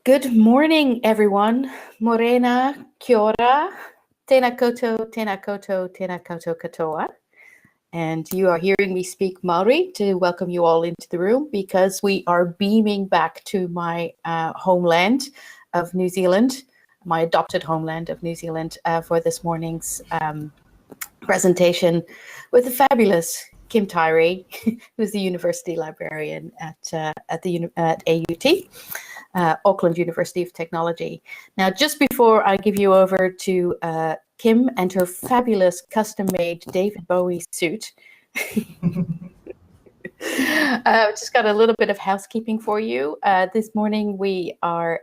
Good morning, everyone. Morena, kia ora, tēnā koutou, tēnā koutou, tēnā koutou katoa. And you are hearing me speak Maori to welcome you all into the room because we are beaming back to my homeland of New Zealand, my adopted homeland of New Zealand, for this morning's presentation with the fabulous Kim Tairi, who's the university librarian at AUT. Auckland University of Technology. Now, just before I give you over to Kim and her fabulous custom-made David Bowie suit, just got a little bit of housekeeping for you. This morning we are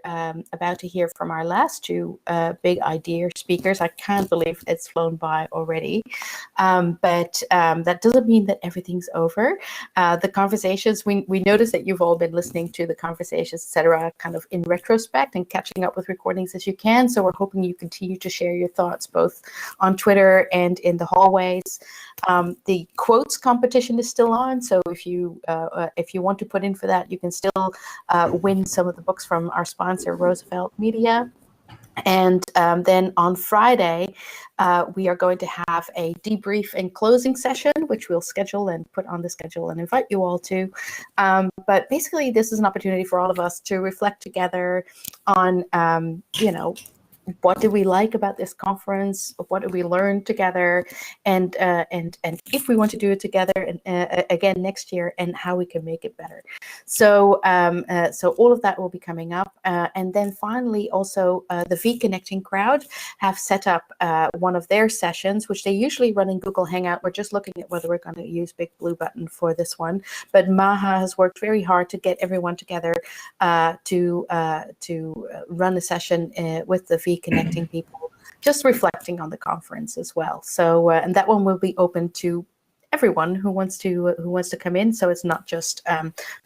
about to hear from our last two big idea speakers. I can't believe it's flown by already, but that doesn't mean that everything's over. The conversations, we noticed that you've all been listening to the conversations, etc., kind of in retrospect and catching up with recordings as you can. So we're hoping you continue to share your thoughts both on Twitter and in the hallways. The quotes competition is still on, so if you want to put in for that, you can still win some of the books from our sponsor, Roosevelt Media. And then on Friday, we are going to have a debrief and closing session, which we'll schedule and put on the schedule and invite you all to. But basically, this is an opportunity for all of us to reflect together on, what did we like about this conference? What did we learn together? And if we want to do it together again next year, and how we can make it better. So all of that will be coming up. And then finally, also the V Connecting crowd have set up one of their sessions, which they usually run in Google Hangout. We're just looking at whether we're going to use Big Blue Button for this one. But Maha has worked very hard to get everyone together to run a session with the V Connecting people, just reflecting on the conference as well. So and that one will be open to everyone who wants to come in. So it's not just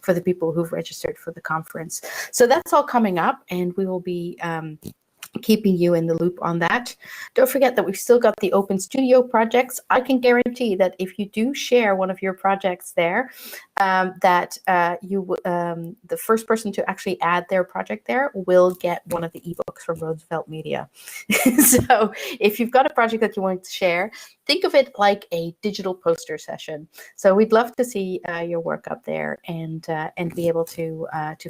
for the people who've registered for the conference. So that's all coming up, and we will be keeping you in the loop on that. Don't forget that we've still got the open studio projects. I can guarantee that if you do share one of your projects there, that the first person to actually add their project there will get one of the ebooks from Roosevelt Media. So if you've got a project that you want to share, think of it like a digital poster session. So we'd love to see your work up there and be able to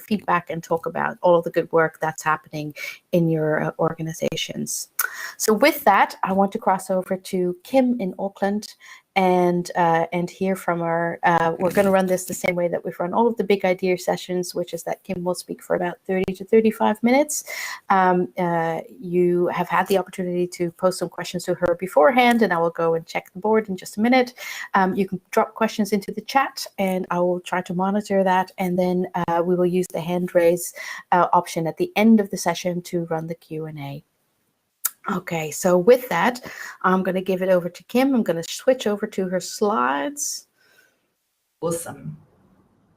feedback and talk about all of the good work that's happening in your organizations. So with that, I want to cross over to Kim in Auckland and hear from her. We're going to run this the same way that we've run all of the big idea sessions, which is that Kim will speak for about 30 to 35 minutes. You have had the opportunity to post some questions to her beforehand, and I will go and check the board in just a minute. You can drop questions into the chat, and I will try to monitor that, and then we will use the hand raise option at the end of the session to run the Q&A. Okay, so with that, I'm going to give it over to Kim. I'm going to switch over to her slides. Awesome.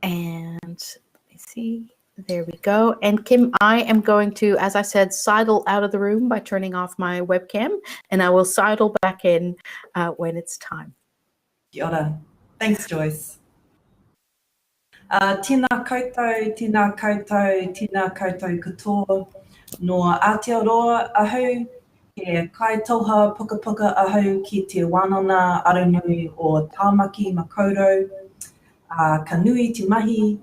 And let me see. There we go. And Kim, I am going to, as I said, sidle out of the room by turning off my webcam, and I will sidle back in when it's time. Kia ora. Thanks, Joyce. Tēnā koutou, tēnā koutou, tēnā koutou katoa. No Aotearoa ahau, he kaitoha puka puka ahau ki te wānanga aranui o Tāmaki Makaurau, ka nui te mahi,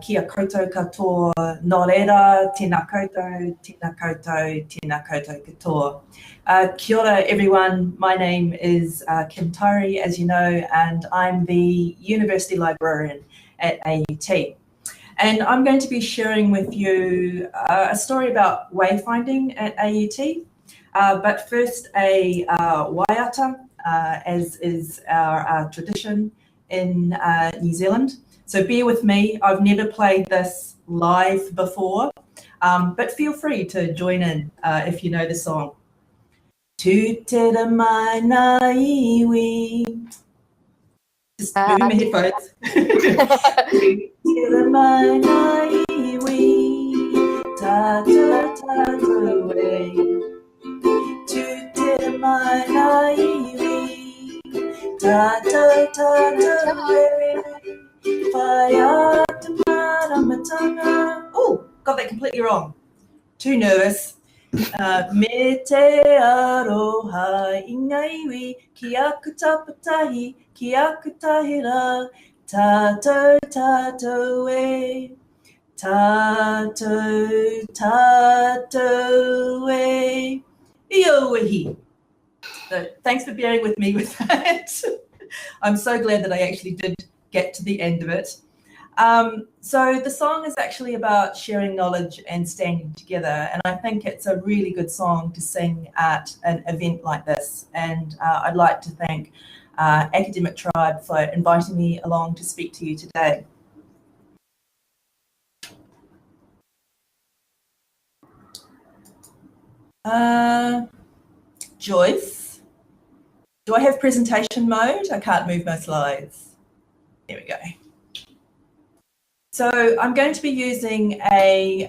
kia koutou katoa, nō reira, tēnā koutou, tēnā koutou, tēnā koutou katoa. Kia ora everyone, my name is Kim Tairi, as you know, and I'm the University Librarian at AUT. And I'm going to be sharing with you a story about wayfinding at AUT. But first, a waiata, as is our tradition in New Zealand. So bear with me, I've never played this live before, but feel free to join in if you know the song. Tu te ra mai nā iwi. Just moving my headphones. Tu te ra mai nā iwi, ta ta ta ta wei. Tu te ra mai nā iwi, ta ta ta ta wei. Whai ata maramatanga. Oh, got that completely wrong. too nervous. Me te aroha i ngā iwi, ki aku tapatahi, ki aku tahira, tātou, tātou e, tātou, tātou e, iowahi. So thanks for bearing with me with that. I'm so glad that I actually did get to the end of it. So the song is actually about sharing knowledge and standing together, and I think it's a really good song to sing at an event like this. And I'd like to thank Academic Tribe for inviting me along to speak to you today. Joyce, do I have presentation mode? I can't move my slides. There we go. So I'm going to be using a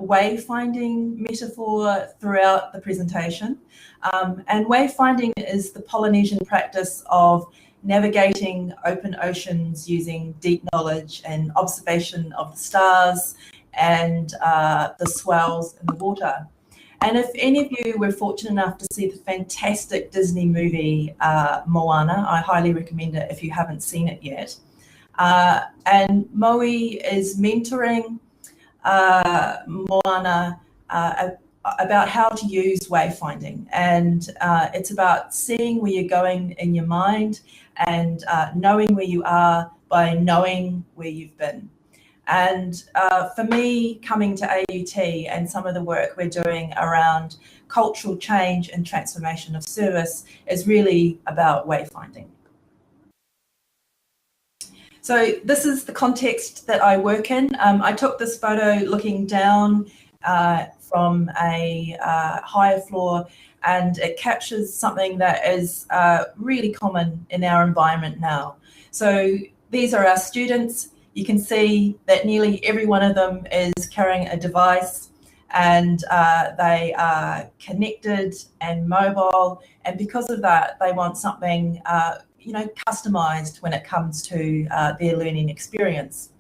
wayfinding metaphor throughout the presentation. And wayfinding is the Polynesian practice of navigating open oceans using deep knowledge and observation of the stars and the swells in the water. And if any of you were fortunate enough to see the fantastic Disney movie Moana, I highly recommend it if you haven't seen it yet. And Moe is mentoring Moana about how to use wayfinding, and it's about seeing where you're going in your mind and knowing where you are by knowing where you've been. And for me, coming to AUT and some of the work we're doing around cultural change and transformation of service is really about wayfinding. So this is the context that I work in. I took this photo looking down from a higher floor, and it captures something that is really common in our environment now. So these are our students. You can see that nearly every one of them is carrying a device, and they are connected and mobile. And because of that, they want something customized when it comes to their learning experience.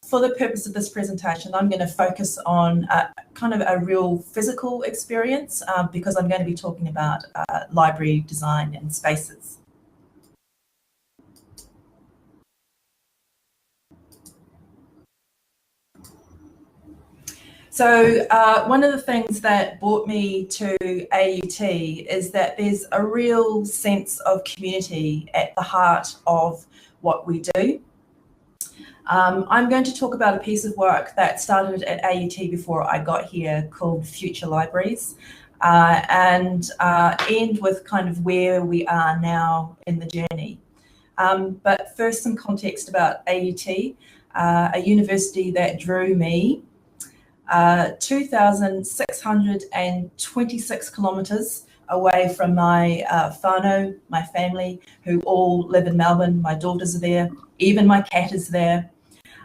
For the purpose of this presentation, I'm going to focus on kind of a real physical experience because I'm going to be talking about library design and spaces. So one of the things that brought me to AUT is that there's a real sense of community at the heart of what we do. I'm going to talk about a piece of work that started at AUT before I got here called Future Libraries, and end with kind of where we are now in the journey. But first, some context about AUT, a university that drew me 2,626 kilometres away from my whānau, my family, who all live in Melbourne. My daughters are there, even my cat is there.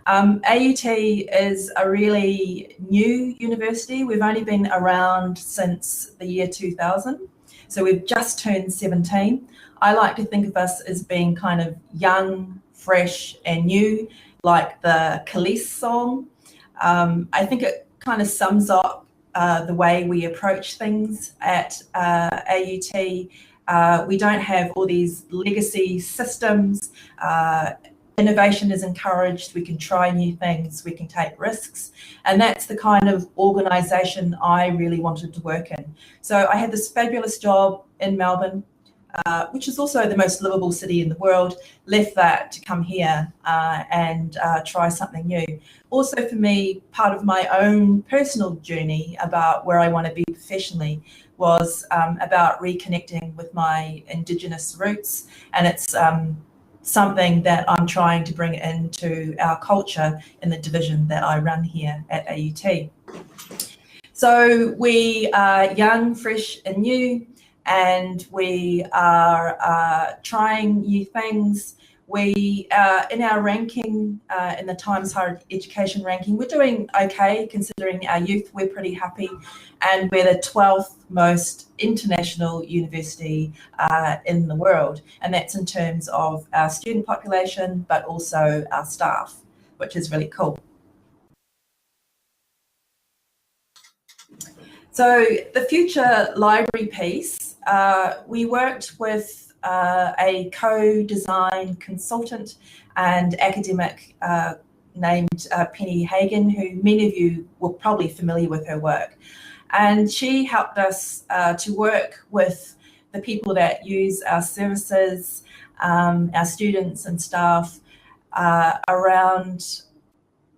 AUT is a really new university. We've only been around since the year 2000, so we've just turned 17. I like to think of us as being kind of young, fresh and new, like the Khalees song. I think it kind of sums up the way we approach things at AUT. We don't have all these legacy systems. Innovation is encouraged. We can try new things. We can take risks. And that's the kind of organisation I really wanted to work in. So I had this fabulous job in Melbourne, which is also the most livable city in the world, left that to come here and try something new. Also for me, part of my own personal journey about where I want to be professionally was about reconnecting with my Indigenous roots, and it's something that I'm trying to bring into our culture in the division that I run here at AUT. So we are young, fresh and new, and we are trying new things. We, in our ranking, in the Times Higher Education ranking, we're doing okay considering our youth. We're pretty happy, and we're the 12th most international university in the world, and that's in terms of our student population, but also our staff, which is really cool. So the future library piece, we worked with a co-design consultant and academic named Penny Hagen, who many of you will probably familiar with her work. And she helped us to work with the people that use our services, our students and staff, around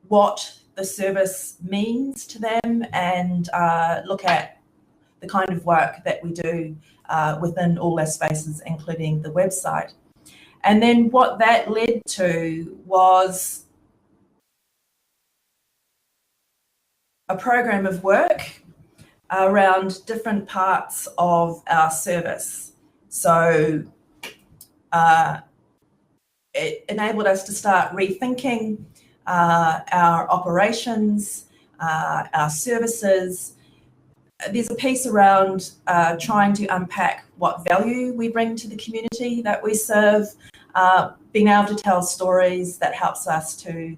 what the service means to them, and look at the kind of work that we do within all our spaces, including the website. And then what that led to was a program of work around different parts of our service. So it enabled us to start rethinking our operations, our services. There's a piece around trying to unpack what value we bring to the community that we serve, being able to tell stories that helps us to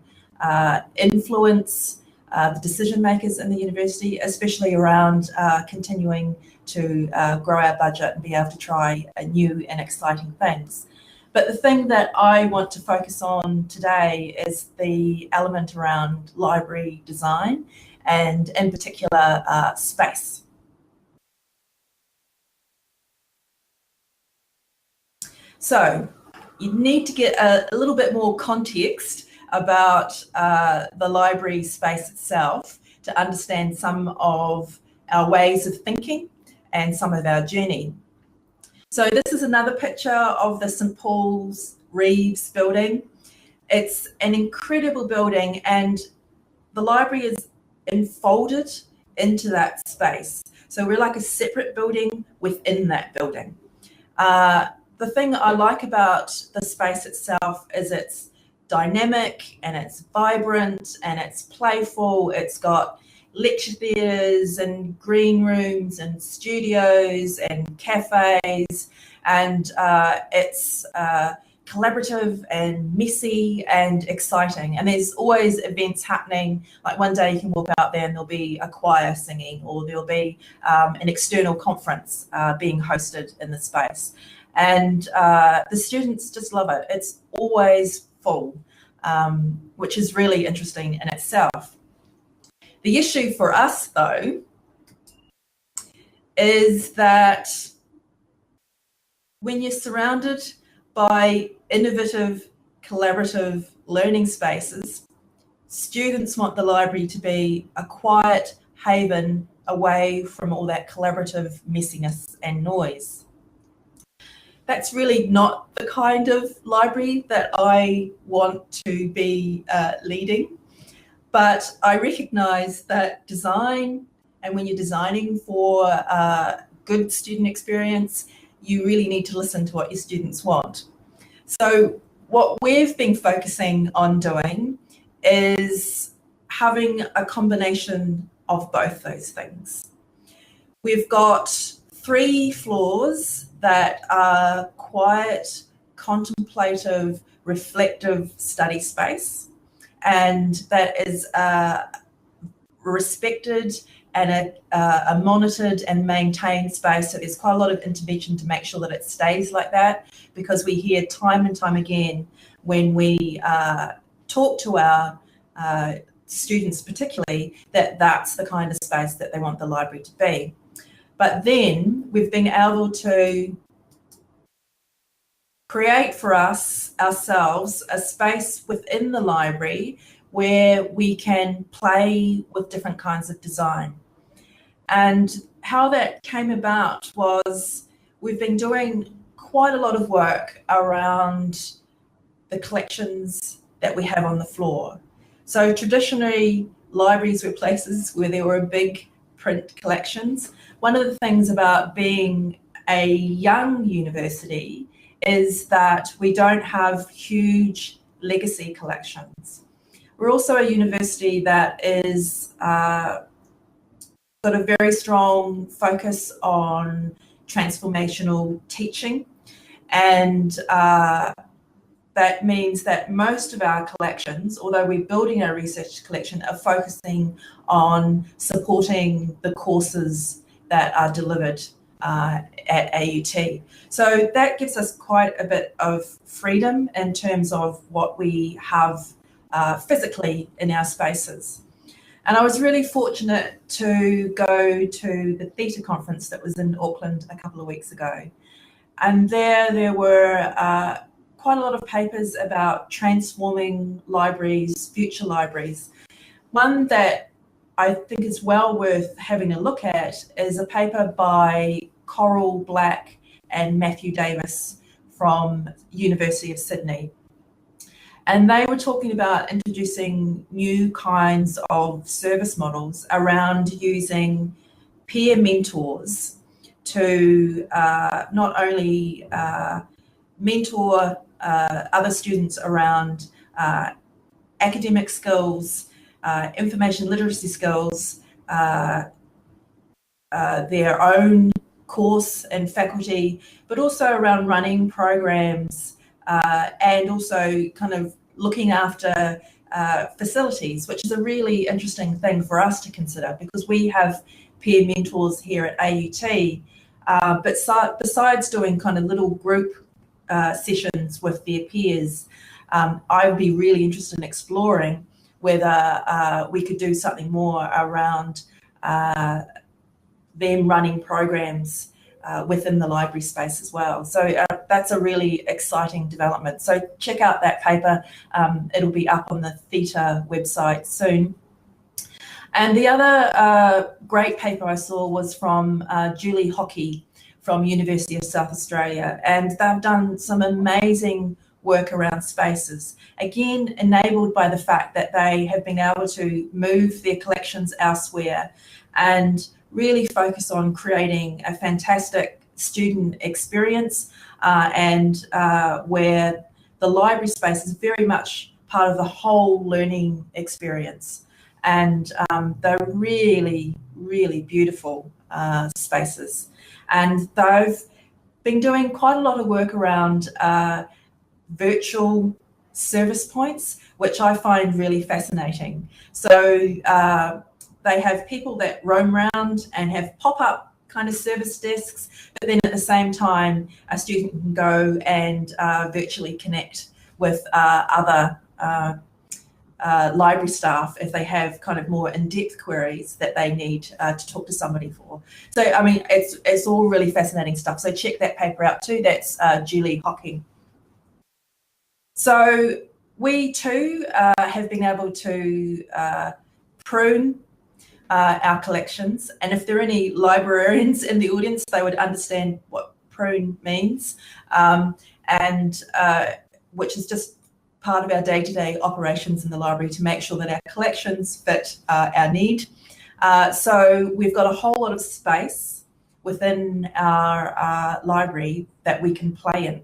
influence the decision makers in the university, especially around continuing to grow our budget and be able to try new and exciting things. But the thing that I want to focus on today is the element around library design, and in particular space. So you need to get a little bit more context about the library space itself to understand some of our ways of thinking and some of our journey. So this is another picture of the St. Paul's Reeves building. It's an incredible building, and the library is enfolded into that space. So we're like a separate building within that building. The thing I like about the space itself is it's dynamic and it's vibrant and it's playful. It's got lecture theatres and green rooms and studios and cafes, and it's collaborative and messy and exciting, and there's always events happening. Like one day you can walk out there and there'll be a choir singing, or there'll be an external conference being hosted in the space, and the students just love it. It's always full, which is really interesting in itself. The issue for us, though, is that when you're surrounded by innovative, collaborative learning spaces, students want the library to be a quiet haven away from all that collaborative messiness and noise. That's really not the kind of library that I want to be leading. But I recognise that design, and when you're designing for a good student experience, you really need to listen to what your students want. So what we've been focusing on doing is having a combination of both those things. We've got 3 floors that are quiet, contemplative, reflective study space, and that is respected and a monitored and maintained space. So there's quite a lot of intervention to make sure that it stays like that, because we hear time and time again when we talk to our students particularly, that that's the kind of space that they want the library to be. But then we've been able to create for ourselves a space within the library where we can play with different kinds of design. And how that came about was we've been doing quite a lot of work around the collections that we have on the floor. So traditionally, libraries were places where there were big print collections. One of the things about being a young university is that we don't have huge legacy collections. We're also a university that is got a very strong focus on transformational teaching, and that means that most of our collections, although we're building our research collection, are focusing on supporting the courses that are delivered at AUT. So that gives us quite a bit of freedom in terms of what we have physically in our spaces. And I was really fortunate to go to the Theta conference that was in Auckland a couple of weeks ago. And there were quite a lot of papers about transforming libraries, future libraries. One that I think is well worth having a look at is a paper by Coral Black and Matthew Davis from University of Sydney. And they were talking about introducing new kinds of service models around using peer mentors to not only mentor other students around academic skills, information literacy skills, their own course and faculty, but also around running programs and also kind of looking after facilities, which is a really interesting thing for us to consider because we have peer mentors here at AUT, but besides doing kind of little group sessions with their peers, I would be really interested in exploring whether we could do something more around them running programs within the library space as well. So that's a really exciting development. So check out that paper. It'll be up on the Theta website soon. And the other great paper I saw was from Julie Hockey from University of South Australia. And they've done some amazing work around spaces, again, enabled by the fact that they have been able to move their collections elsewhere and really focus on creating a fantastic student experience and where the library space is very much part of the whole learning experience. And they're really, really beautiful spaces. And they've been doing quite a lot of work around virtual service points, which I find really fascinating. So they have people that roam around and have pop-up kind of service desks, but then at the same time, a student can go and virtually connect with other library staff if they have kind of more in-depth queries that they need to talk to somebody for. So, I mean, it's all really fascinating stuff. So check that paper out too. That's Julie Hockey. So we too have been able to prune our collections, and if there are any librarians in the audience, they would understand what prune means, and which is just part of our day-to-day operations in the library to make sure that our collections fit our need. So we've got a whole lot of space within our library that we can play in.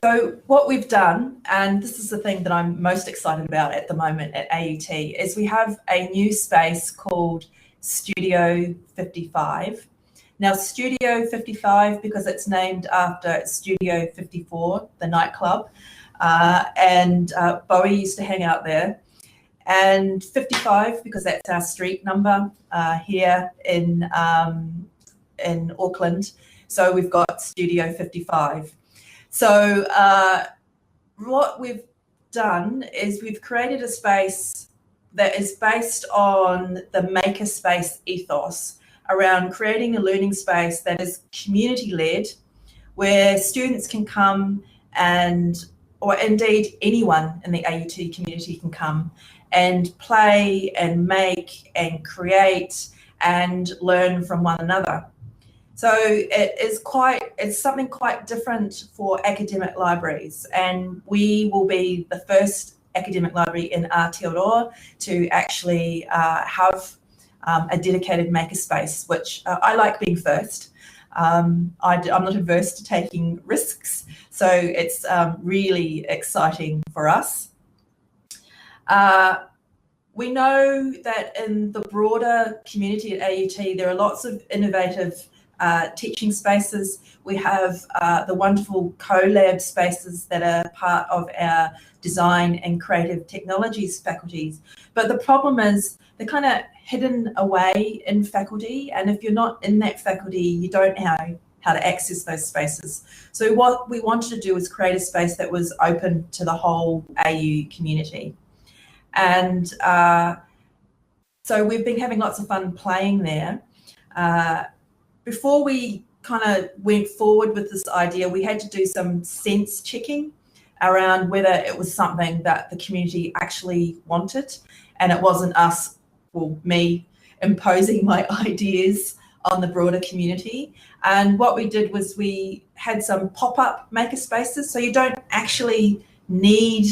So what we've done, and this is the thing that I'm most excited about at the moment at AUT, is we have a new space called Studio 55. Now, Studio 55, because it's named after Studio 54, the nightclub, and Bowie used to hang out there, and 55 because that's our street number here in Auckland. So we've got Studio 55. So what we've done is we've created a space that is based on the makerspace ethos around creating a learning space that is community-led, where students can come and, or indeed anyone in the AUT community can come and play and make and create and learn from one another. So it's something quite different for academic libraries, and we will be the first academic library in Aotearoa to actually have a dedicated makerspace, which I like being first. I'm not averse to taking risks, so it's really exciting for us. We know that in the broader community at AUT, there are lots of innovative teaching spaces. We have the wonderful co-lab spaces that are part of our design and creative technologies faculties. But the problem is they're kind of hidden away in faculty, and if you're not in that faculty, you don't know how to access those spaces. So what we wanted to do was create a space that was open to the whole AU community. And so we've been having lots of fun playing there. Before we kind of went forward with this idea, we had to do some sense checking around whether it was something that the community actually wanted, and it wasn't us, well, me, imposing my ideas on the broader community. And what we did was we had some pop-up makerspaces, so you don't actually need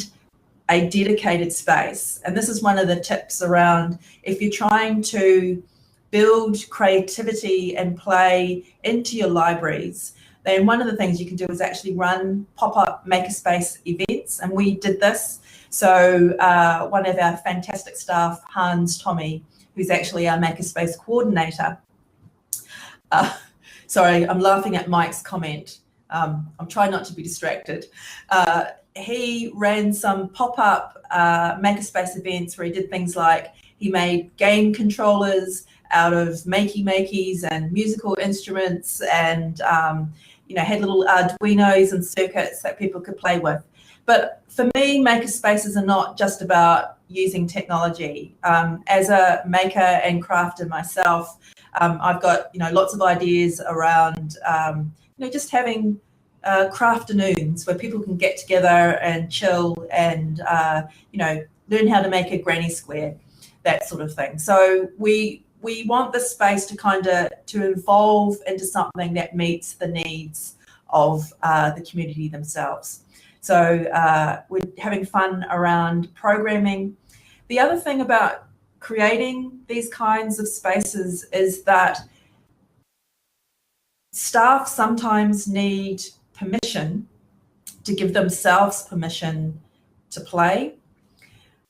a dedicated space. And this is one of the tips around if you're trying to build creativity and play into your libraries, then one of the things you can do is actually run pop-up makerspace events, and we did this. So one of our fantastic staff, Hans Tommy, who's actually our makerspace coordinator, sorry, I'm laughing at Mike's comment. I'm trying not to be distracted. He ran some pop-up makerspace events where he did things like he made game controllers out of makeys and musical instruments, and had little Arduinos and circuits that people could play with. But for me, makerspaces are not just about using technology. As a maker and crafter myself, I've got lots of ideas around just having crafternoons where people can get together and chill and learn how to make a granny square, that sort of thing. So we want the space to evolve into something that meets the needs of the community themselves. So we're having fun around programming. The other thing about creating these kinds of spaces is that staff sometimes need permission to give themselves permission to play.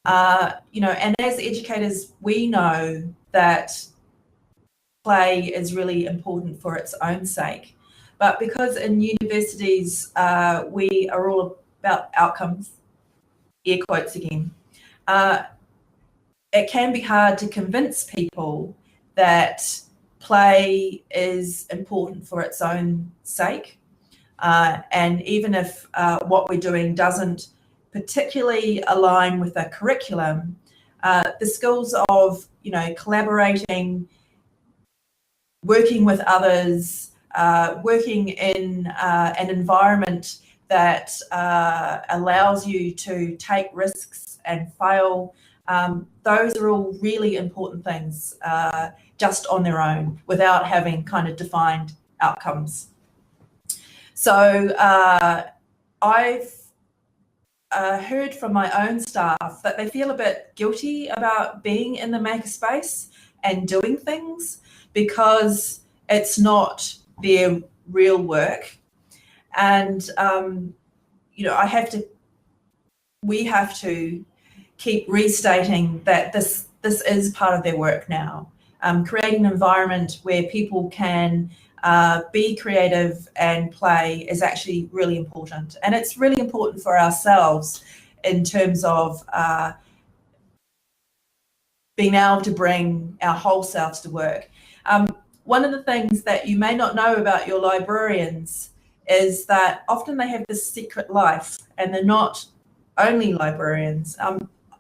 And as educators, we know that play is really important for its own sake. But because in universities, we are all about outcomes, air quotes again, it can be hard to convince people that play is important for its own sake. And even if what we're doing doesn't particularly align with a curriculum, the skills of collaborating, working with others, working in an environment that allows you to take risks and fail, those are all really important things just on their own without having kind of defined outcomes. So I've heard from my own staff that they feel a bit guilty about being in the makerspace and doing things because it's not their real work. And we have to keep restating that this is part of their work now. Creating an environment where people can be creative and play is actually really important. And it's really important for ourselves in terms of being able to bring our whole selves to work. One of the things that you may not know about your librarians is that often they have this secret life and they're not only librarians.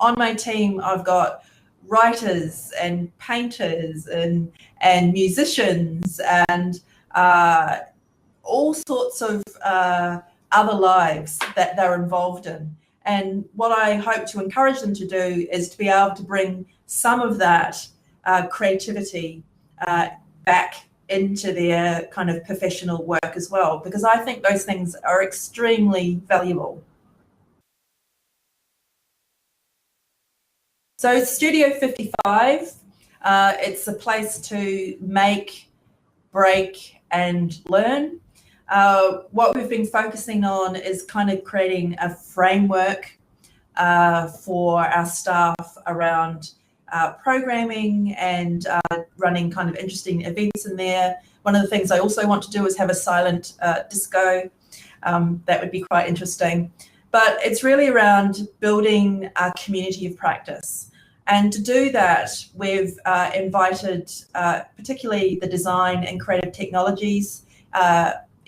On my team, I've got writers and painters and musicians and all sorts of other lives that they're involved in. And what I hope to encourage them to do is to be able to bring some of that creativity back into their kind of professional work as well, because I think those things are extremely valuable. So Studio 55, it's a place to make, break, and learn. What we've been focusing on is kind of creating a framework for our staff around programming and running kind of interesting events in there. One of the things I also want to do is have a silent disco. That would be quite interesting. But it's really around building a community of practice. And to do that, we've invited particularly the design and creative technologies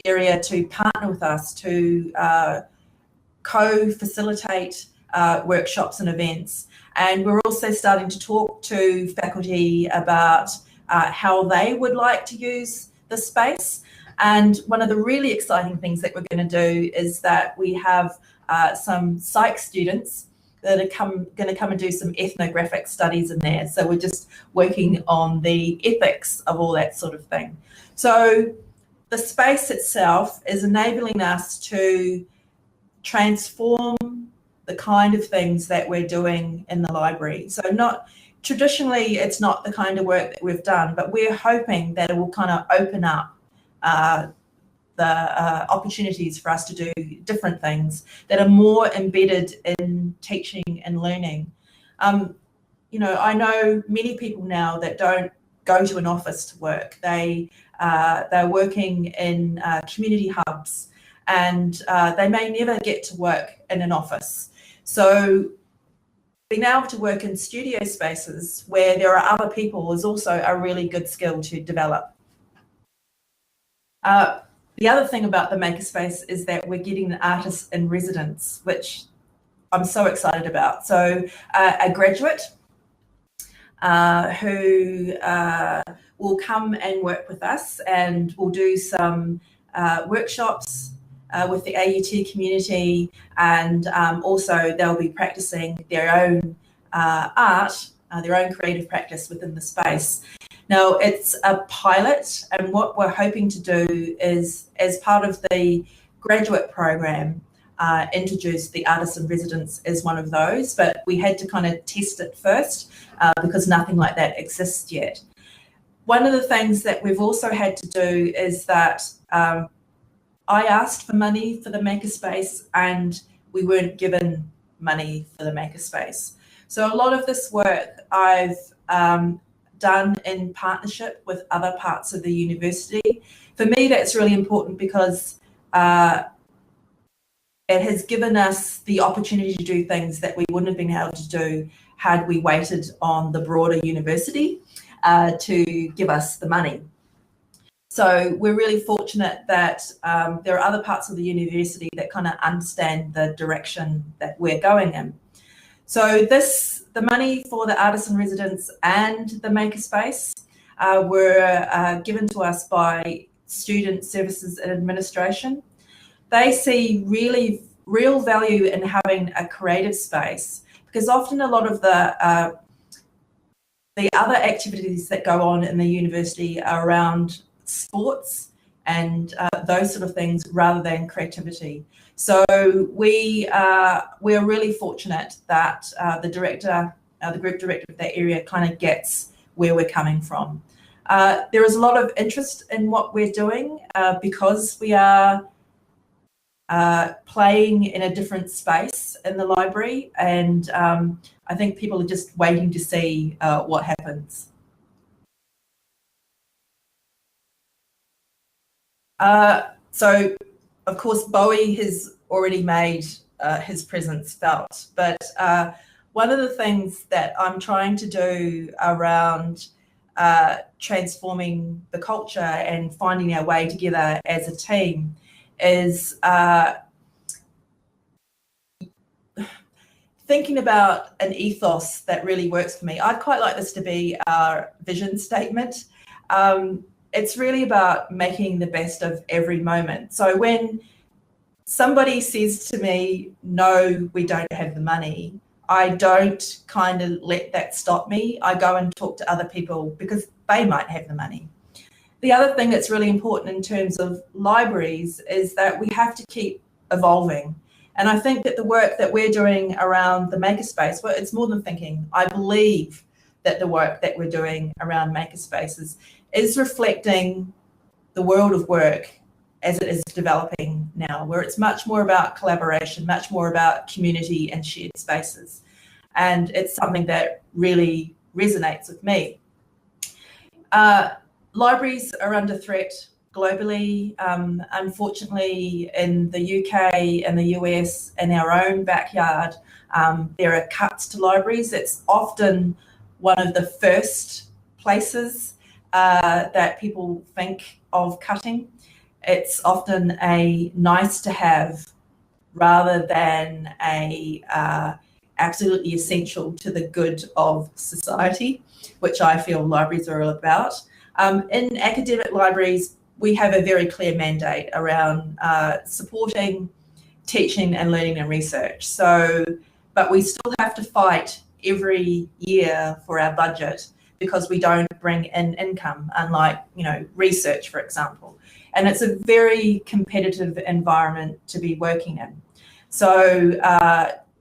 area to partner with us to co-facilitate workshops and events. And we're also starting to talk to faculty about how they would like to use the space. And one of the really exciting things that we're going to do is that we have some psych students that are going to come and do some ethnographic studies in there. So we're just working on the ethics of all that sort of thing. So the space itself is enabling us to transform the kind of things that we're doing in the library. So not traditionally, it's not the kind of work that we've done, but we're hoping that it will kind of open up the opportunities for us to do different things that are more embedded in teaching and learning. You know, I know many people now that don't go to an office to work. They're working in community hubs, and they may never get to work in an office. So being able to work in studio spaces where there are other people is also a really good skill to develop. The other thing about the Makerspace is that we're getting an artist in residence, which I'm so excited about. So a graduate who will come and work with us, and we'll do some workshops with the AUT community, and also they'll be practicing their own art, their own creative practice within the space. Now, it's a pilot, and what we're hoping to do is, as part of the graduate program, introduce the artist in residence as one of those, but we had to kind of test it first because nothing like that exists yet. One of the things that we've also had to do is that I asked for money for the Makerspace, and we weren't given money for the Makerspace. So a lot of this work I've done in partnership with other parts of the university. For me, that's really important because it has given us the opportunity to do things that we wouldn't have been able to do had we waited on the broader university to give us the money. So we're really fortunate that there are other parts of the university that kind of understand the direction that we're going in. So the money for the artist in residence and the Makerspace were given to us by Student Services and Administration. They see real value in having a creative space, because often a lot of the other activities that go on in the university are around sports and those sort of things rather than creativity. So we're really fortunate that the group director of that area kind of gets where we're coming from. There is a lot of interest in what we're doing because we are playing in a different space in the library, and I think people are just waiting to see what happens. So, of course, Bowie has already made his presence felt, but one of the things that I'm trying to do around transforming the culture and finding our way together as a team is thinking about an ethos that really works for me. I'd quite like this to be our vision statement. It's really about making the best of every moment. So when somebody says to me, no, we don't have the money, I don't kind of let that stop me. I go and talk to other people because they might have the money. The other thing that's really important in terms of libraries is that we have to keep evolving. And I think that the work that we're doing around the Makerspace, well, it's more than thinking. I believe that the work that we're doing around Makerspaces is reflecting the world of work as it is developing now, where it's much more about collaboration, much more about community and shared spaces. And it's something that really resonates with me. Libraries are under threat globally. Unfortunately, in the UK and the US, in our own backyard, there are cuts to libraries. It's often one of the first places that people think of cutting. It's often a nice to have rather than a absolutely essential to the good of society, which I feel libraries are all about. In academic libraries, we have a very clear mandate around supporting teaching and learning and research. So, but we still have to fight every year for our budget because we don't bring in income, unlike, research, for example. And it's a very competitive environment to be working in. So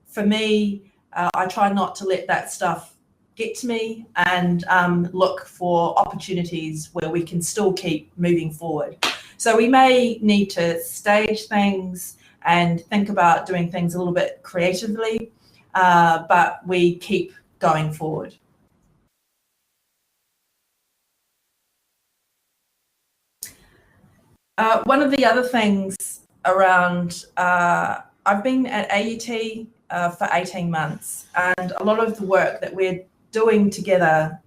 for me, I try not to let that stuff get to me and look for opportunities where we can still keep moving forward. So we may need to stage things and think about doing things a little bit creatively, but we keep going forward. One of the other things around, I've been at AUT for 18 months, and a lot of the work that we're doing together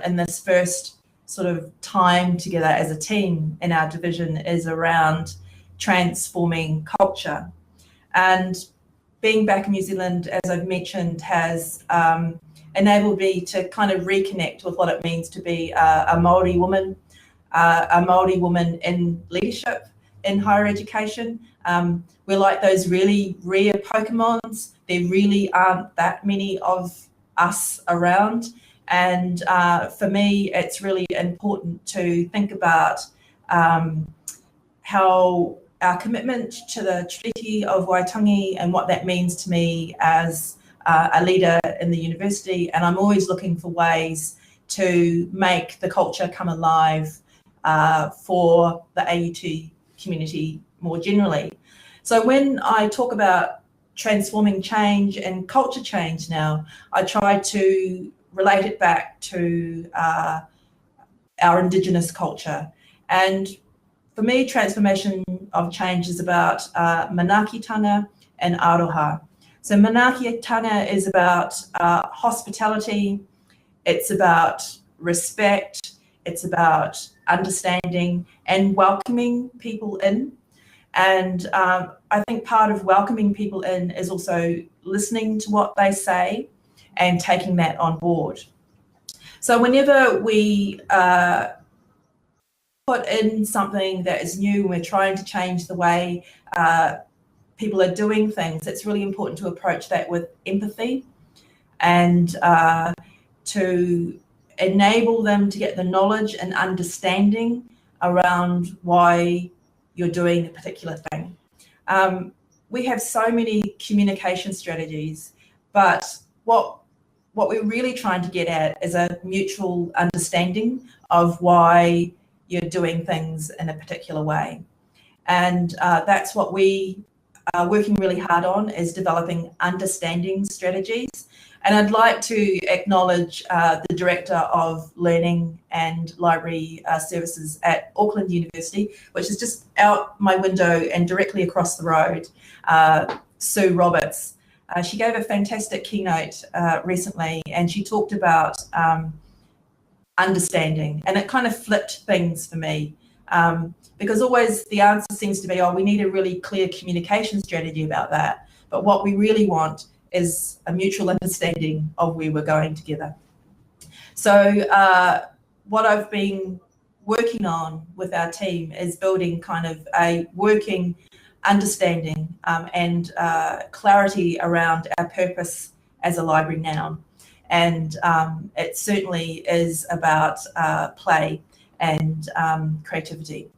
in this first sort of time together as a team in our division is around transforming culture. And being back in New Zealand, as I've mentioned, has enabled me to kind of reconnect with what it means to be a Māori woman, in leadership in higher education. We're like those really rare Pokemons. There really aren't that many of us around. And for me, it's really important to think about how our commitment to the Treaty of Waitangi and what that means to me as a leader in the university. And I'm always looking for ways to make the culture come alive for the AUT community more generally. So when I talk about transforming change and culture change now, I try to relate it back to our Indigenous culture. And for me, transformation of change is about manaakitanga and aroha. So manaakitanga is about hospitality, it's about respect, it's about understanding and welcoming people in. And I think part of welcoming people in is also listening to what they say and taking that on board. So whenever we put in something that is new and we're trying to change the way people are doing things, it's really important to approach that with empathy and to enable them to get the knowledge and understanding around why you're doing a particular thing. We have so many communication strategies, but what we're really trying to get at is a mutual understanding of why you're doing things in a particular way. And that's what we are working really hard on, is developing understanding strategies. And I'd like to acknowledge the Director of Learning and Library Services at Auckland University, which is just out my window and directly across the road, Sue Roberts. She gave a fantastic keynote recently, and she talked about understanding, and it kind of flipped things for me, because always the answer seems to be, oh, we need a really clear communication strategy about that. But what we really want is a mutual understanding of where we're going together. So what I've been working on with our team is building kind of a working understanding and clarity around our purpose as a library now. And it certainly is about play and creativity.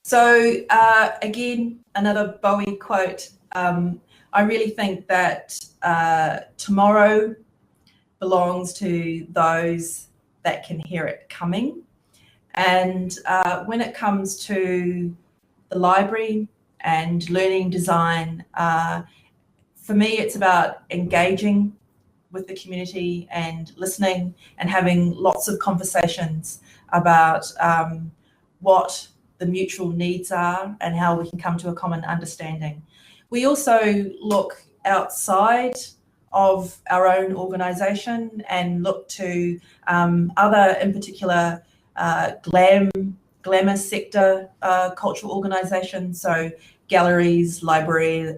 So again, another Bowie quote. I really think that tomorrow belongs to those that can hear it coming. And when it comes to the library and learning design, for me, it's about engaging with the community and listening and having lots of conversations about what the mutual needs are and how we can come to a common understanding. We also look outside of our own organisation and look to other, in particular, glamour sector cultural organisations, so galleries, libraries,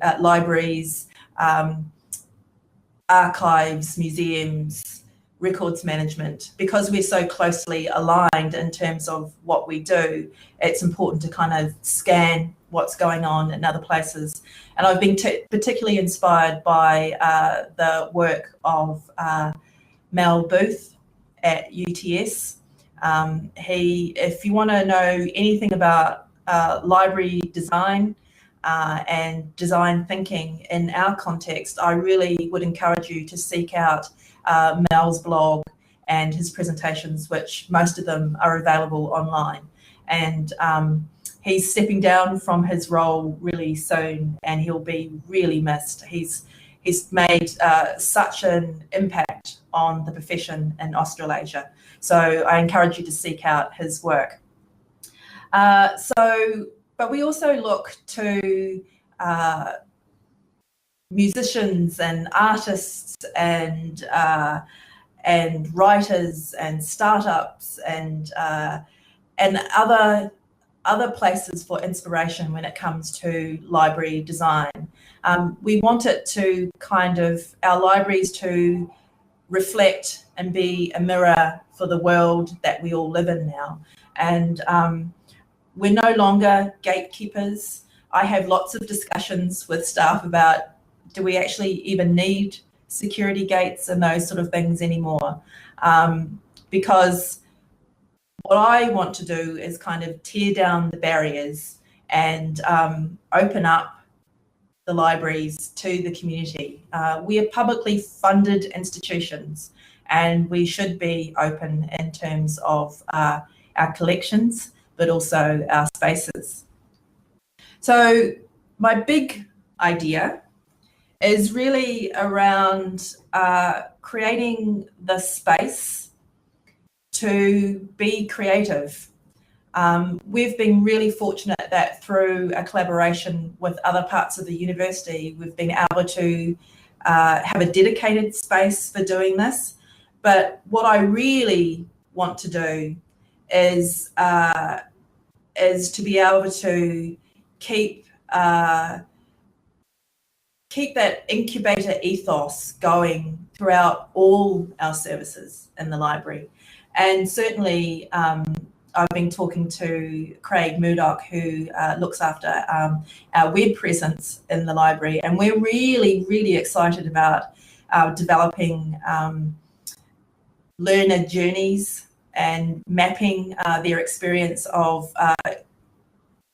archives, museums, records management. Because we're so closely aligned in terms of what we do, it's important to kind of scan what's going on in other places. And I've been particularly inspired by the work of Mel Booth at UTS. If you want to know anything about library design and design thinking in our context, I really would encourage you to seek out Mel's blog and his presentations, which most of them are available online. And he's stepping down from his role really soon, and he'll be really missed. He's made such an impact on the profession in Australasia. So I encourage you to seek out his work. But we also look to musicians and artists and writers and startups and other places for inspiration when it comes to library design. We want it to our libraries to reflect and be a mirror for the world that we all live in now. And we're no longer gatekeepers. I have lots of discussions with staff about, do we actually even need security gates and those sort of things anymore? Because what I want to do is kind of tear down the barriers and open up the libraries to the community. We are publicly funded institutions, and we should be open in terms of our collections, but also our spaces. So my big idea is really around creating the space to be creative. We've been really fortunate that through a collaboration with other parts of the university, we've been able to have a dedicated space for doing this. But what I really want to do is to be able to keep that incubator ethos going throughout all our services in the library. And certainly I've been talking to Craig Murdoch, who looks after our web presence in the library, and we're really, really excited about developing learner journeys and mapping their experience of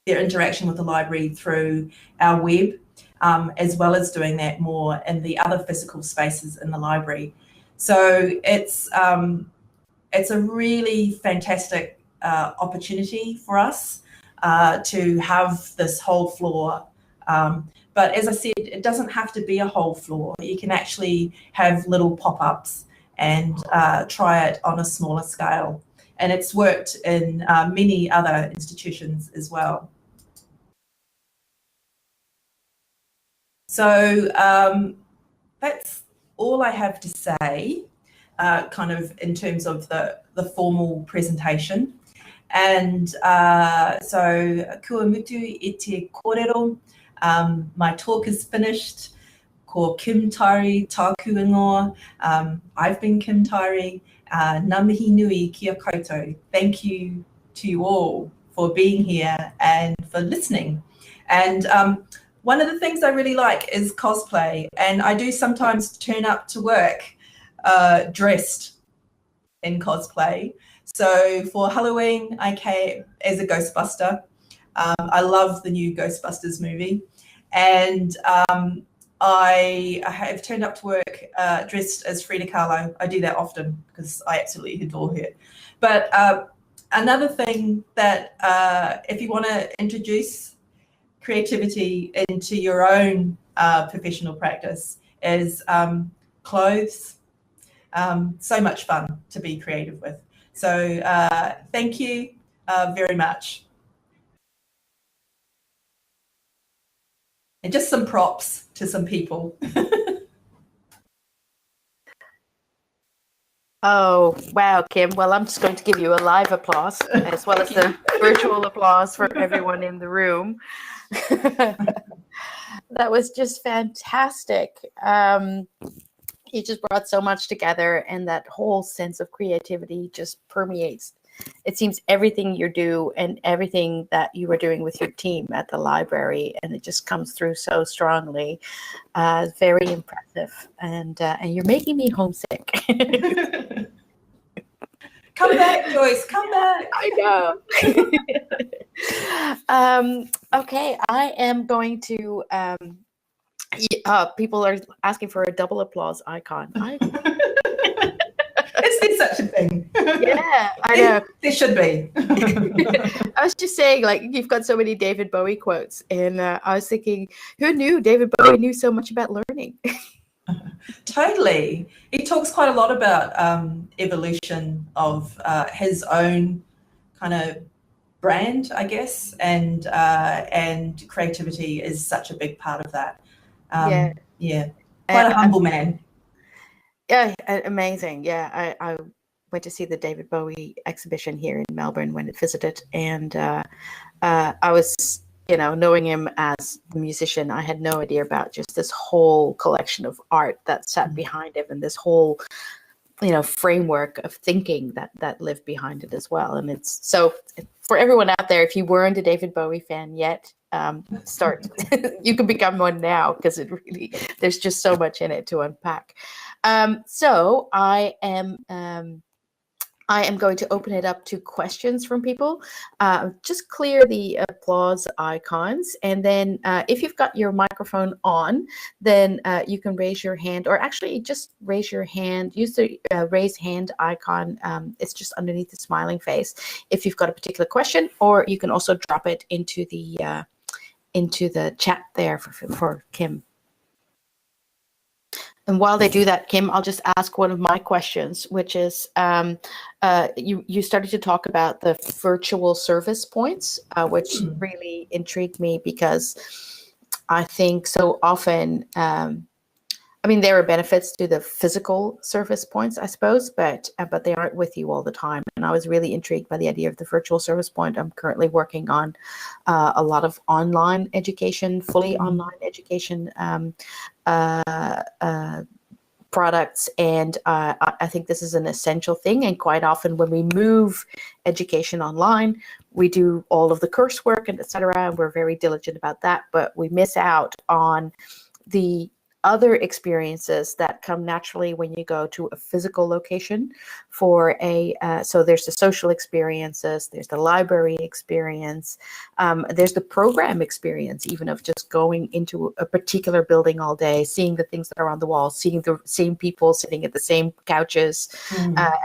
their interaction with the library through our web, as well as doing that more in the other physical spaces in the library. So it's a really fantastic opportunity for us to have this whole floor. But as I said, it doesn't have to be a whole floor. You can actually have little pop-ups and try it on a smaller scale. And it's worked in many other institutions as well. So that's all I have to say, kind of in terms of the formal presentation. And so, kua mutu i te kōrero. My talk is finished. Ko Kim Tairi tāku ingoa. I've been Kim Tairi. Ngā mihi nui kia koutou. Thank you to you all for being here and for listening. And one of the things I really like is cosplay. And I do sometimes turn up to work dressed in cosplay. So for Halloween, I came as a Ghostbuster. I love the new Ghostbusters movie. And I have turned up to work dressed as Frida Kahlo. I do that often because I absolutely adore her. But another thing that if you want to introduce creativity into your own professional practice is clothes So much fun to be creative with. So thank you very much. And just some props to some people. Oh, wow, Kim. Well, I'm just going to give you a live applause as well as the virtual applause for everyone in the room. That was just fantastic. You just brought so much together, and that whole sense of creativity just permeates. It seems everything you do and everything that you were doing with your team at the library, and it just comes through so strongly. Very impressive, and you're making me homesick. Come back, Joyce. Come back. I know. Okay, I am going to. People are asking for a double applause icon. Is there such a thing? Yeah, I know. There should be. I was just saying, like, you've got so many David Bowie quotes, and I was thinking, who knew David Bowie knew so much about learning? Totally. He talks quite a lot about evolution of his own kind of brand, I guess, and creativity is such a big part of that. Yeah. Quite a humble man. Yeah, amazing. Yeah, I went to see the David Bowie exhibition here in Melbourne when it visited, and I was, knowing him as the musician, I had no idea about just this whole collection of art that sat behind him, and this whole, framework of thinking that lived behind it as well. And it's so, for everyone out there, if you weren't a David Bowie fan yet, start. You can become one now, because there's just so much in it to unpack. So I am going to open it up to questions from people. Just clear the applause icons. And then if you've got your microphone on, then you can raise your hand, or actually just raise your hand. Use the raise hand icon. It's just underneath the smiling face if you've got a particular question, or you can also drop it into the chat there for Kim. And while they do that, Kim, I'll just ask one of my questions, which is, you started to talk about the virtual service points, which really intrigued me, because I think so often, there are benefits to the physical service points, I suppose, but they aren't with you all the time. And I was really intrigued by the idea of the virtual service point. I'm currently working on a lot of online education, fully online education products, and I think this is an essential thing. And quite often when we move education online, we do all of the coursework and etc., and we're very diligent about that, but we miss out on the other experiences that come naturally when you go to a physical location for so there's the social experiences, there's the library experience, there's the program experience, even of just going into a particular building all day, seeing the things that are on the wall, seeing the same people sitting at the same couches,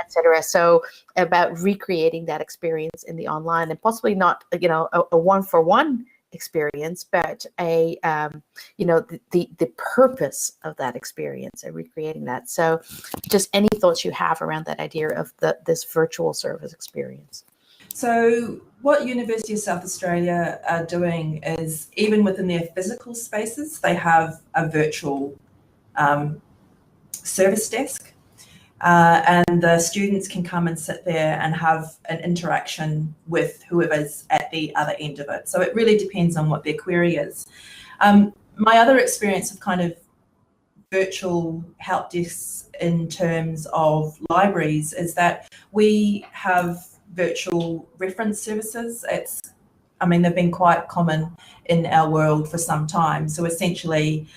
etc. So about recreating that experience in the online, and possibly not, a one-for-one experience, but the purpose of that experience and recreating that. So just any thoughts you have around that idea of this virtual service experience? So what University of South Australia are doing is, even within their physical spaces, they have a virtual service desk, and the students can come and sit there and have an interaction with whoever's at the other end of it. So it really depends on what their query is. My other experience of kind of virtual help desks in terms of libraries is that we have virtual reference services. They've been quite common in our world for some time. So essentially,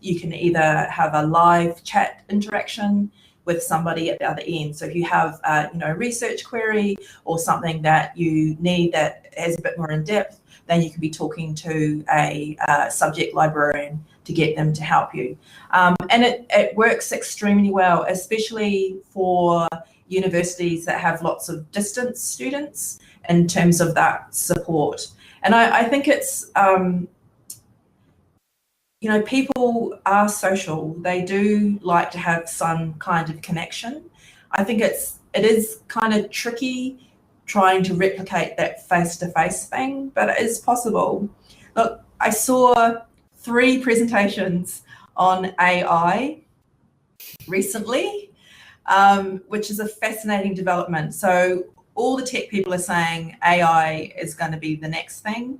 you can either have a live chat interaction with somebody at the other end. So if you have a research query or something that you need that is a bit more in depth, then you can be talking to a subject librarian to get them to help you. And it works extremely well, especially for universities that have lots of distance students in terms of that support. And I think it's, you know, people are social. They do like to have some kind of connection. I think it is kind of tricky trying to replicate that face-to-face thing, but it is possible. Look, I saw 3 presentations on AI recently, which is a fascinating development. So all the tech people are saying AI is going to be the next thing.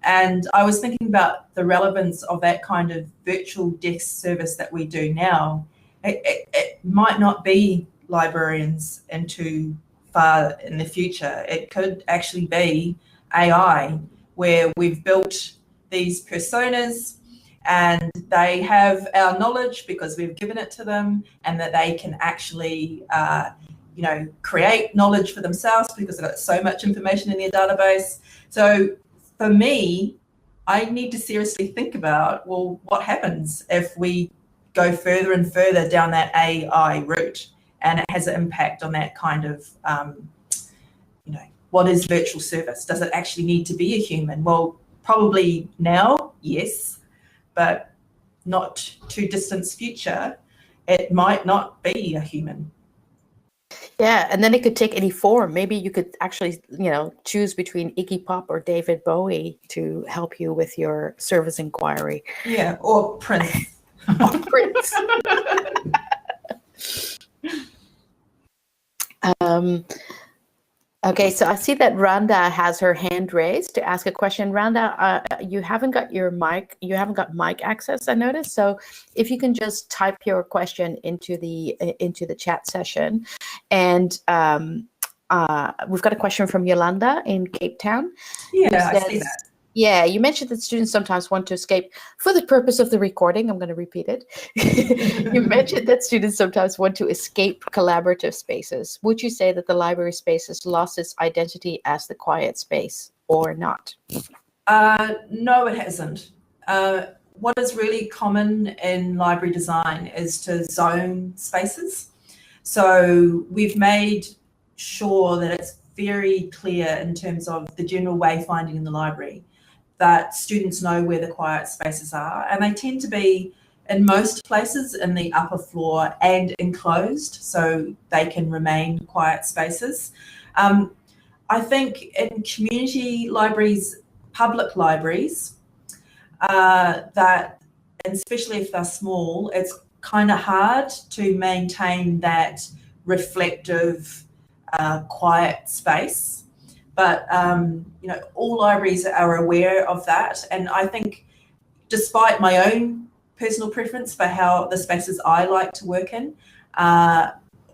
And I was thinking about the relevance of that kind of virtual desk service that we do now. It might not be librarians into far in the future. It could actually be AI, where we've built these personas and they have our knowledge because we've given it to them, and that they can actually create knowledge for themselves because they've got so much information in their database. So for me, I need to seriously think about, well, what happens if we go further and further down that AI route, and it has an impact on that kind of, what is virtual service? Does it actually need to be a human? Well, probably now, yes, but not too distant future, it might not be a human. Yeah, and then it could take any form. Maybe you could actually, choose between Iggy Pop or David Bowie to help you with your service inquiry. Yeah, or Prince. Or Prince. Okay, so I see that Randa has her hand raised to ask a question. Randa, you haven't got mic access, I noticed. So if you can just type your question into the chat session. And we've got a question from Yolanda in Cape Town. Yeah, I see that. Yeah, you mentioned that students sometimes want to escape for the purpose of the recording. I'm going to repeat it. You mentioned that students sometimes want to escape collaborative spaces. Would you say that the library space has lost its identity as the quiet space or not? No, it hasn't. What is really common in library design is to zone spaces. So we've made sure that it's very clear in terms of the general wayfinding in the library, that students know where the quiet spaces are, and they tend to be in most places in the upper floor and enclosed, so they can remain quiet spaces. I think in community libraries, public libraries, that, and especially if they're small, it's kind of hard to maintain that reflective, quiet space. But, all libraries are aware of that. And I think despite my own personal preference for how the spaces I like to work in,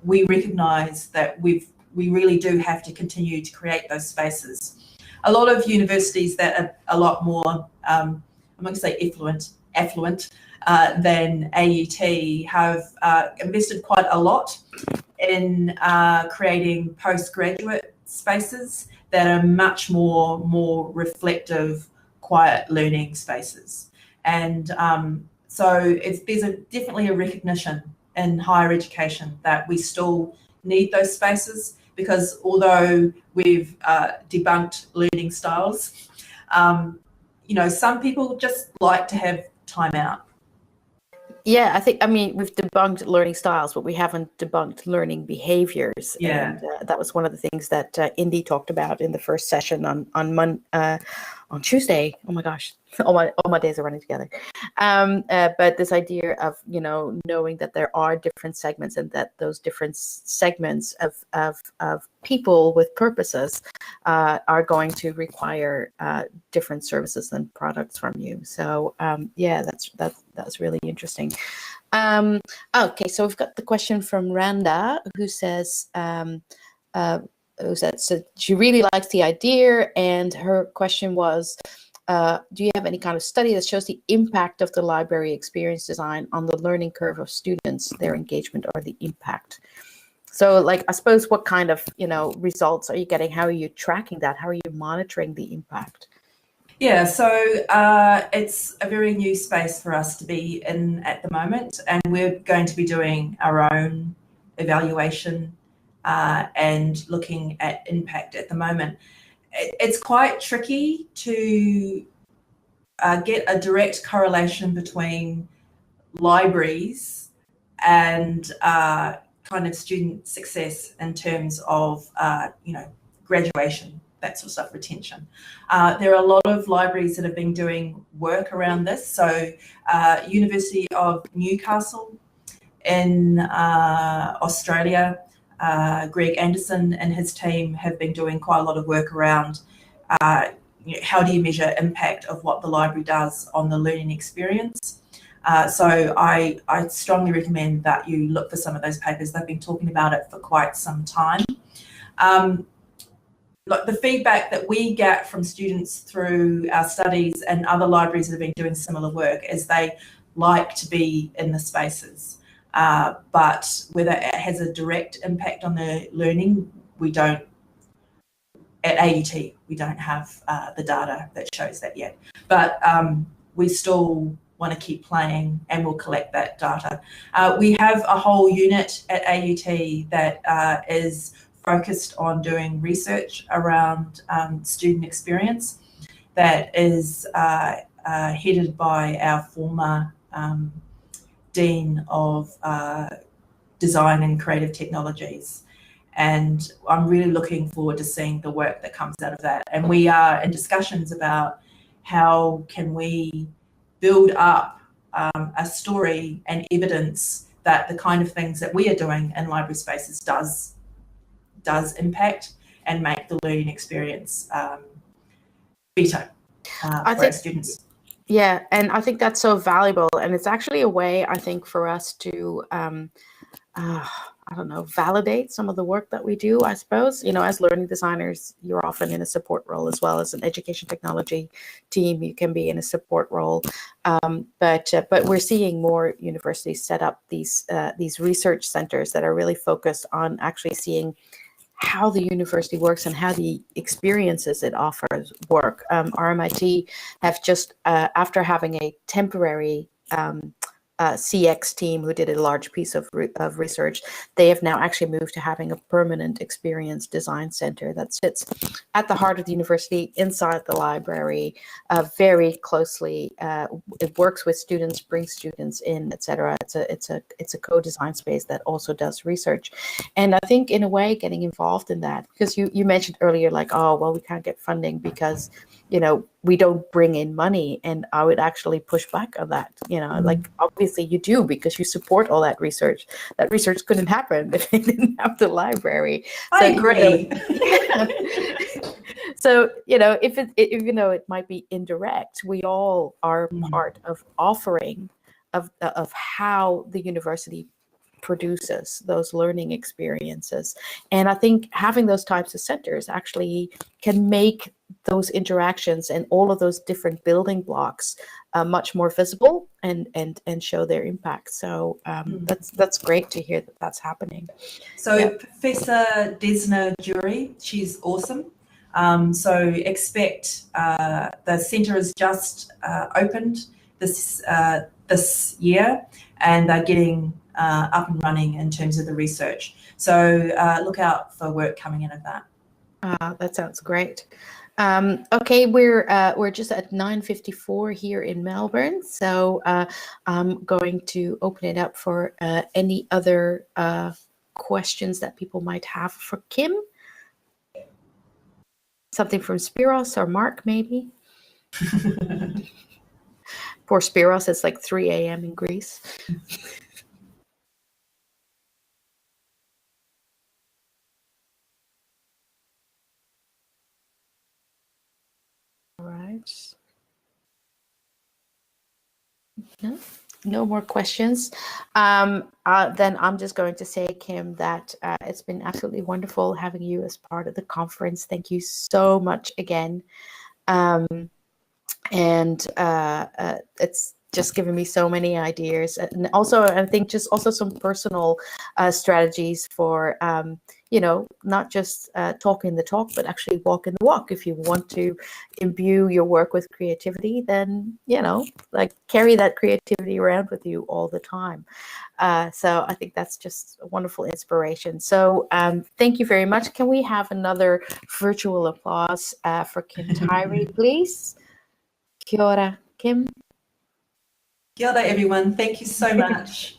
we recognise that we really do have to continue to create those spaces. A lot of universities that are a lot more, I'm going to say affluent than AUT have invested quite a lot in creating postgraduate spaces that are much more reflective, quiet learning spaces. And so there's definitely a recognition in higher education that we still need those spaces, because although we've debunked learning styles, some people just like to have time out. Yeah, we've debunked learning styles, but we haven't debunked learning behaviors. Yeah. And that was one of the things that Indy talked about in the first session on Tuesday. Oh my gosh, all my days are running together. But this idea of knowing that there are different segments, and that those different segments of people with purposes are going to require different services and products from you. So that's really interesting. Okay, so we've got the question from Randa, who says. So she really likes the idea, and her question was, do you have any kind of study that shows the impact of the library experience design on the learning curve of students, their engagement, or the impact? So, I suppose, what kind of results are you getting? How are you tracking that? How are you monitoring the impact? Yeah, so it's a very new space for us to be in at the moment, and we're going to be doing our own evaluation and looking at impact at the moment. It's quite tricky to get a direct correlation between libraries and kind of student success in terms of, graduation, that sort of stuff, retention. There are a lot of libraries that have been doing work around this. So University of Newcastle in Australia, Greg Anderson and his team have been doing quite a lot of work around how do you measure impact of what the library does on the learning experience. So I strongly recommend that you look for some of those papers. They've been talking about it for quite some time. Look, the feedback that we get from students through our studies and other libraries that have been doing similar work is they like to be in the spaces. But whether it has a direct impact on their learning, we don't. At AUT, we don't have the data that shows that yet. But we still want to keep playing and we'll collect that data. We have a whole unit at AUT that is focused on doing research around student experience that is headed by our former Dean of Design and Creative Technologies. And I'm really looking forward to seeing the work that comes out of that. And we are in discussions about how can we build up a story and evidence that the kind of things that we are doing in library spaces does impact and make the learning experience better for our students. Yeah, and I think that's so valuable. And it's actually a way, I think, for us to validate some of the work that we do, I suppose. As learning designers, you're often in a support role as well as an education technology team. You can be in a support role. But we're seeing more universities set up these research centers that are really focused on actually seeing how the university works and how the experiences it offers work. RMIT have just, after having a temporary CX team who did a large piece of research, they have now actually moved to having a permanent experience design center that sits at the heart of the university, inside the library, very closely. It works with students, brings students in, etc. It's a co-design space that also does research, and I think in a way getting involved in that, because you mentioned earlier, like, oh well, we can't get funding because we don't bring in money, and I would actually push back on that. Like, obviously you do, because you support all that research. That research couldn't happen if they didn't have the library. I agree. So, if even though it might be indirect, we all are part of offering of how the university produces those learning experiences. And I think having those types of centers actually can make those interactions and all of those different building blocks much more visible and show their impact. So that's great to hear that that's happening. So Professor Desna Jury, she's awesome. So expect the centre is just opened this year, and they're getting up and running in terms of the research. So look out for work coming in of that. That sounds great. Okay, we're just at 9:54 here in Melbourne, so I'm going to open it up for any other questions that people might have for Kim. Something from Spiros or Mark, maybe. Poor Spiros, it's like 3 a.m. in Greece. All right. No more questions. Then I'm just going to say, Kim, that it's been absolutely wonderful having you as part of the conference. Thank you so much again. And it's just given me so many ideas, and also I think just also some personal strategies for not just talking the talk, but actually walking the walk. If you want to imbue your work with creativity, then like carry that creativity around with you all the time. So I think that's just a wonderful inspiration. So thank you very much. Can we have another virtual applause for Kim Tairi, please? Kia ora, Kim. Kia ora, everyone. Thank you so much.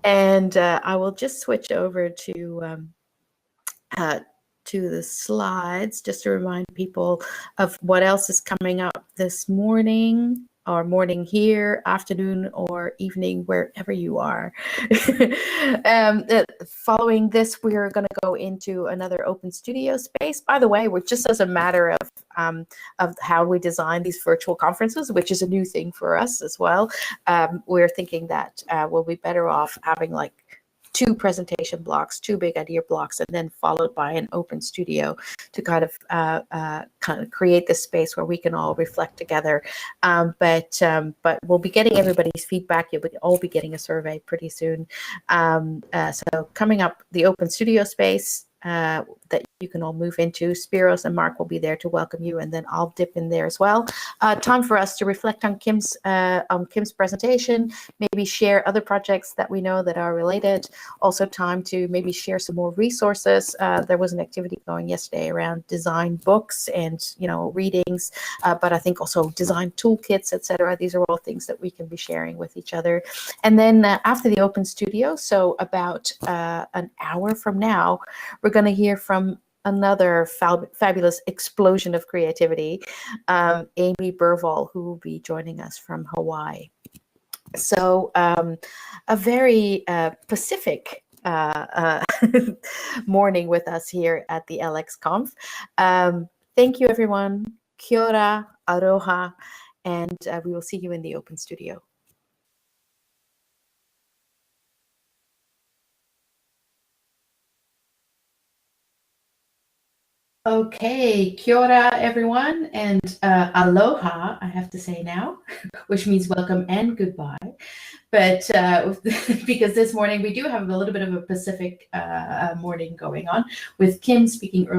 And I will just switch over to the slides just to remind people of what else is coming up this morning, or morning here, afternoon or evening, wherever you are. Following this, we're going to go into another open studio space. By the way, we're just as a matter of how we design these virtual conferences, which is a new thing for us as well. We're thinking that we'll be better off having like 2 presentation blocks, 2 big idea blocks, and then followed by an open studio to kind of create this space where we can all reflect together. But we'll be getting everybody's feedback. You'll all be getting a survey pretty soon. So coming up, the open studio space that you can all move into. Spiros and Mark will be there to welcome you, and then I'll dip in there as well. Time for us to reflect on Kim's presentation, maybe share other projects that we know that are related. Also time to maybe share some more resources. There was an activity going yesterday around design books and readings, but I think also design toolkits, etc. These are all things that we can be sharing with each other. And then after the open studio, so about an hour from now, we're going to hear from another fabulous explosion of creativity, Amy Burvall, who will be joining us from Hawaii. So a very Pacific morning with us here at the LXConf. Thank you, everyone. Kia ora, aroha, and we will see you in the open studio. Okay, kia ora, everyone, and aloha, I have to say now, which means welcome and goodbye. But because this morning we do have a little bit of a Pacific morning going on, with Kim speaking earlier